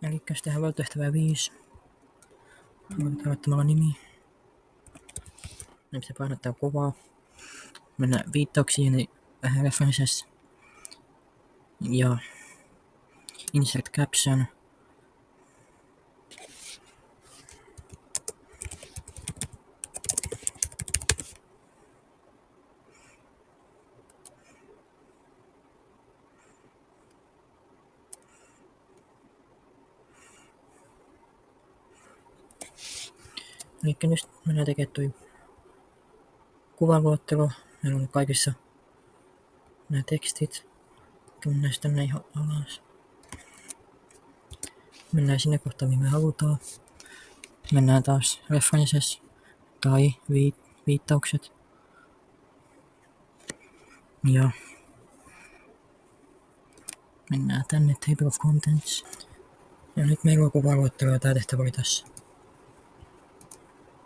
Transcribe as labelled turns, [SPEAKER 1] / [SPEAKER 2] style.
[SPEAKER 1] Elikkäs tehdään valtotehtävää 5. Arvottamalla nimi. Nyt se painottaa kuvaa. Mennään viittauksiin references. Ja insert caption. Elikkä nyt mennään tekemään toi kuvaluottelo. Meillä on kaikissa nämä tekstit. Mennään sitten tänne ihan alas. Mennään sinne kohtaan, mihin me halutaan. Mennään taas references tai viittaukset. Ja mennään tänne table of contents. Ja nyt meillä on kuvaluottelo ja tää tehtävä oli tässä.